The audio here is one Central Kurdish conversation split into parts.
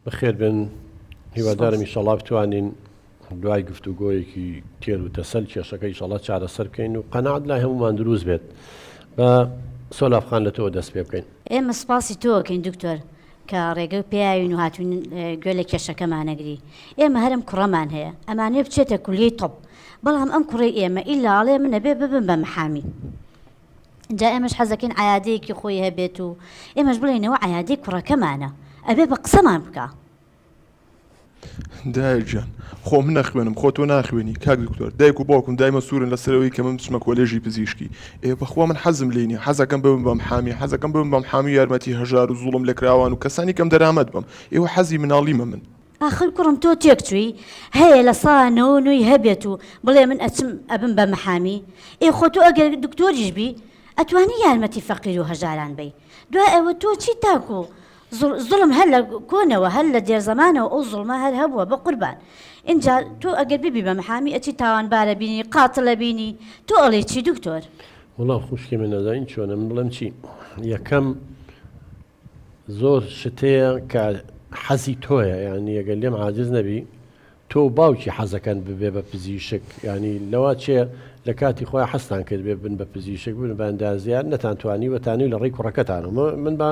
بەخێر بن هیوادارم ئینشەڵا بتوانین دوای گفتوگۆیەکی تێر و تەسەل کێشەکە ئینشەڵا چارەسەر بکەین و قەناعەت لای هەمومان دروست بێت بە سۆلافخان لە تۆ دەست پێ بکەین. ئێمە سپاسی تۆکەین دکتۆر کە ڕێگە پێیاوین و هاتوون گوێ لە کێشەکەمانەگری. ئێمە هەرم کوڕەمان هەیە ئەمانێ بچێتە کولیەی تۆپ، بەڵام ئەم کوڕی ئێمە ئیلاڵێ منە بێ ببن بە محامی. جا ئێمەش حەزەکەین عیادەیەکی خۆی هەبێت و ئێمەش بڵێنەوە عیادەی کوڕەکەمانە ئەبێ بە قسەمان بکە. دایک جان خۆ من نەخوێنم خۆ تۆ ناخوێنی کاک دکتۆر، دایک و باوکم دایمە سوورن لەسەرەوەی کە من بچمە کۆلێژی پزیشکی. بەخوا من حەزم لێنی، حەزەکەم ببم بە محامی، حەزەکەم ببم بە محامی یارمەتی هەژار و زوڵم لە کراوان و کەسانی کەم دەرامەت بم. ئێوە حەزی مناڵیمە من. ئاخر کوڕم تۆ تێکچووی هەیە لە ساڵانەوە نوێی هەبێت و بڵێ من ئەچم ئەبم بە محامی. خۆ تۆ ئەگەر دکتۆریش بی ئەتوانی یارمەتی فەقیر و هەژاران بی. دوای ئەوە تۆ چی تاکو زڵم هەر لە کۆنەوە هەر لە دێرزەمانەوە ئەو زڵمە هەر هەبووە بە قوربان. اینجا تۆ ئەگەر ببی بە محامی ئەچی تاوانبارە بینی قاتڵە بینی تۆ ئەڵێ چی دکتۆر؟ وڵام خوشکی من نەزانین چۆنە من بڵێم چی یەکەم زۆر شتەیە کە حەزی تۆیە، یعنی ئەگەر لێم عاجز نەبی تۆ باوکی حەزەکەن ببێ بە پزیشک، ینی لەوە چێ لە کاتی خۆی حەستان کرد بێ بن بە پزیشک بن بە ئەندازیار نەتانتوانی وەتانی لە ڕێی کوڕەکەتانەوە من بە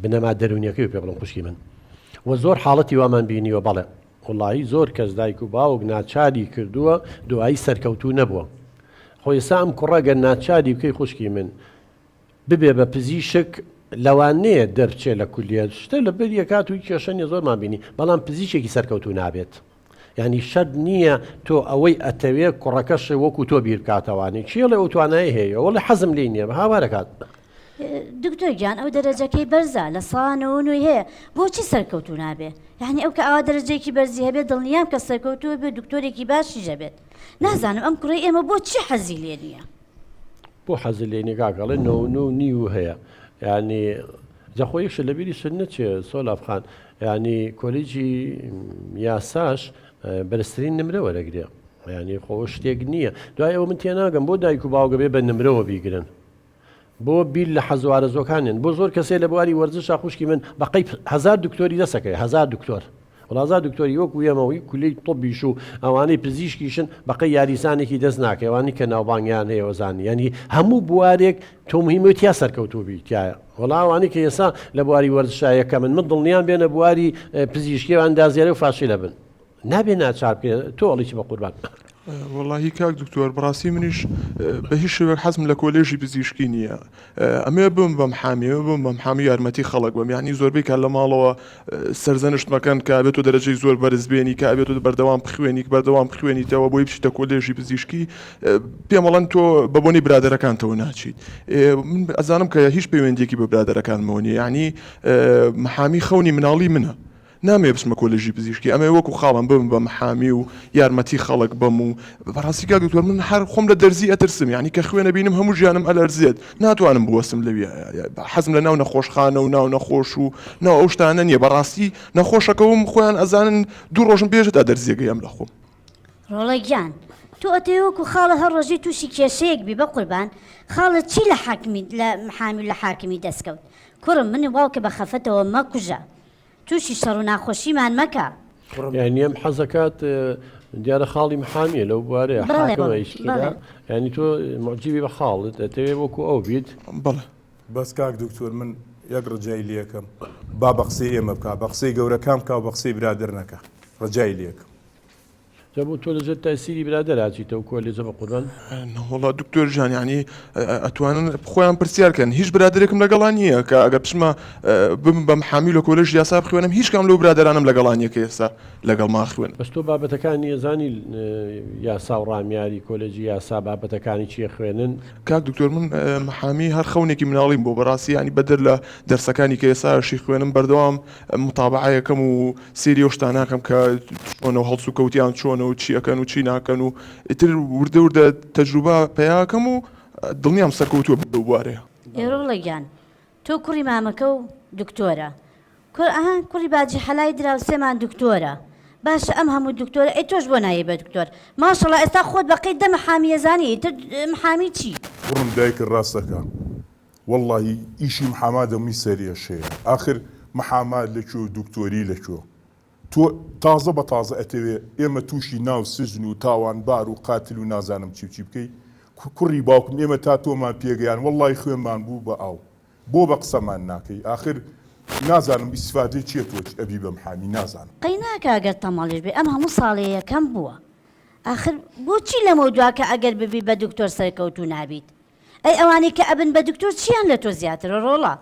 بنەما دەرونیەکەی پێ بڵم خوشکی من وە زۆر حاڵەتی وامان بینیوە. بەڵێ وڵایی زۆر کەس دایک و باوک ناچاری کردووە دوایی سەرکەوتوو نەبووە. خۆی ئێستا ئەم کوڕەگەر ناچاری بکەی خوشکی من ببێ بە پزیشک لەوانەیە دەرچێ لە کولیە شتە لە بەر یەکات و کێشەنی زۆرمان بینی، بەڵام پزیشێکی سەرکەوتوو نابێت. یعنی شەرت نییە تۆ ئەوەی ئەتەوێ کوڕەکەش وەکو تۆ بیرکاتەوانی چیڵێ ئەو توانایی هەیە وەڵی حەزم لێ نییە بە هاوارەکات. دکتۆر گیان ئەو دەرەجەکەی بەرزە لە ساڵانەوە نوێی هەیە بۆچی سەرکەوتوو نابێ؟ یعنی ئەو کە ئەوە دەرەجەیەکی بەرزی هەبێت دڵنیام کە سەرکەوتووە بێ دکتۆرێکی باشی ژەبێت. نازانم ئەم کوڕی ئێمە بۆ چی حەزی لێ نییە؟ بۆ حەزی لێ نیگاگەڵێ نیو هەیە. ینی جەخۆیش لە بیری سنە چێ سۆلافخان، ینی کۆلیجی یاساش بەرزترین نمرە وەرەگرێ، ینی خۆ شتێک نییە. دوای ئەوە من تێناگەم بۆ دایک و باوگە بێ بە نمرەوە بیگرن، بۆ بیل لە حەزوارە زۆکانێن، بۆ زۆر کەسێ لە بواری وەرزشا خوشکی من بەقەی 1000 دکتۆری دەسەکەی 1000 دکتۆر وڵازار دکتۆری وەکو ئێمەوەی کولەی تۆبیش و ئەوانەی پزیشکیشن بەقەی یاریزانێکی دەست ناکە ئەوانی کە ناوبانگیان هەیە وەزانی، ینی هەموو بوارێک تۆ مهمەتیا سەرکەوتوبی تایە. وەڵاوانی کە ئێستا لە بواری وەرزشایەکە من دڵنیان بێنە بواری پزیشکی و ئەندازیارە و فاشیلە بن نابێ ناچار بکە تۆ ئەڵیی بە قوربان. واللهی کاک دکتۆر بەڕاستی منیش بە هیچ شێوەیەک حەزم لە کۆلێژی پزیشکی نییە. ئەمێ بم بە محامی بم بە محامی یارمەتی خەڵک بم، یعنی زۆربەی کە لە ماڵەوە سەرزەنشت مەکەن کە بێت و دەرەجەی زۆر بەرز بێنی کە بێت و بەردەوام بخوێنی بەردەوام بخوێنیتەوە بۆی بچیتە کۆلێژی پزیشکی پێم وەڵێن تۆ بە بۆنی برادەرەکانتەوە ناچیت. من ئەزانم کە هیچ پەیوەندیەکی بە برادەرەکانمەوە نیە، یعنی محامی خەونی مناڵی منە. نامێ بچمە کۆلێژی پزیشکی ئەمێ وەکو خاڵم بم بە محامی و یارمەتی خەڵک بەم و بەڕاستی کاک دکتۆر من هەر خۆم لە دەرزی ئەترسم، یعنی کە خوێنە بینم هەموو ژیانم ئەلەرزێت ناتوانم بوەستم لەوێ. حەزم لە ناو نەخۆشخانە و ناو نەخۆش و ناو ئەو شتانە نییە. بەڕاستی نەخۆشەکەوم خۆیان ئەزانن دوو ڕۆژم پێشت ئەدەرزیەکەیم لە خۆم. ڕۆڵە گیان تۆ ئەتەوەکو خاڵە هەر ڕۆژی تووشی کێشەیەک بی بە قوربان خاڵت چی لە حاکمی لە محامی لە حاکمی دەستکەوت؟ کوڕم من واوکە بە خەفەتەوە مەکوژە تووشی شەڕ و ناخۆشیمان مەکە. یعنی ئەم حەزەکات دیارە خاڵی محامیە لەو بوارەیە حاکمەیشکیدا، ینی تۆ معجیبی بە خاڵت ئەتەوێ وەکو ئەو بیت. بەڵێ بەس کاک دکتۆر من یەک ڕجای لێکم با بە قسەی ئێمە بکە بە قسەی گەورەکان بکە و بە قسەی برادر نەکە ڕجای لێکم. جابوو تۆ لەژێر تاسیری برادەراچیتەوە کۆلێجە بە قوربان؟ وڵا دکتۆر ژان ینی ئەتوانن خۆیان پرسیارکەن هیچ برادێکم لەگەڵان نییە کە ئەگەر پشمە بم بە محامی لە کۆلێژ یاسا بخوێنم هیچ کام لەو برادرانم لەگەڵان نییە کە ئێستا لەگەڵ ما خوێن. بەس تۆ بابەتەکانی ێزانی یاسا و ڕامیاری کۆلێجی یاسا بابەتەکانی چیە خوێنن؟ کاک دکتۆر من محامی هەر خەونێکی مناڵیم بۆ بەڕاستی ینی بەدەر لە دەرسەکانی کە ئێساشی خوێنم بەردەوام متابعەکەم و سێری ئەو شتاناکەم کە چۆنەوە هەڵسو کەوتیان چۆنە و چی ئەەکەن و چی ناکەن و ئیتر وردە وردە تەجروبە پێیاکەم و دڵنیام سەرکەوتووە بەو بوارەیە. ئێڕۆڵە گیان تۆ کوڕی مامەکە و دکتۆرە کوڕی باجی حەلای درا و سێمان دکتۆرە باشە ئەم هەموو دکتۆرە ئەی تۆش بۆ نایە بە دکتۆر ماشەڵڵا ئێستا خۆت بەقەی دە محامیە زانی تر محامی چی؟ کوڕم دایکت ڕاستەکە واللهی ئیشی محەمماد دەمی سەریە شەیە آخر محامات لەکوێ دکتۆری لەکوێ تۆ تازە بە تازە ئەتەوێ ئێمە تووشی ناو سزن و تاوانبار و قاتل و نازانم چی بکەی کوڕی باوکم ئێمە تا تۆمان پێگەیان وەڵڵی خوێنمان بوو بە ئاو بۆ بە قسەمان ناکەی آخر نازانم ئیسفادەی چیە تۆ ئەبی بە محامی نازانم قەی ناکە ئەگەر تەماڵیش بێ ئەم هەموو ساڵی یەکەم بووە آخر بۆچی لەمە دواکە ئەگەر ببی بە دکتۆر سەرکەوتو نابیت ئەی ئەوانی کە ئەبن بە دکتۆر چیان لە تۆ زیاترە ڕۆڵە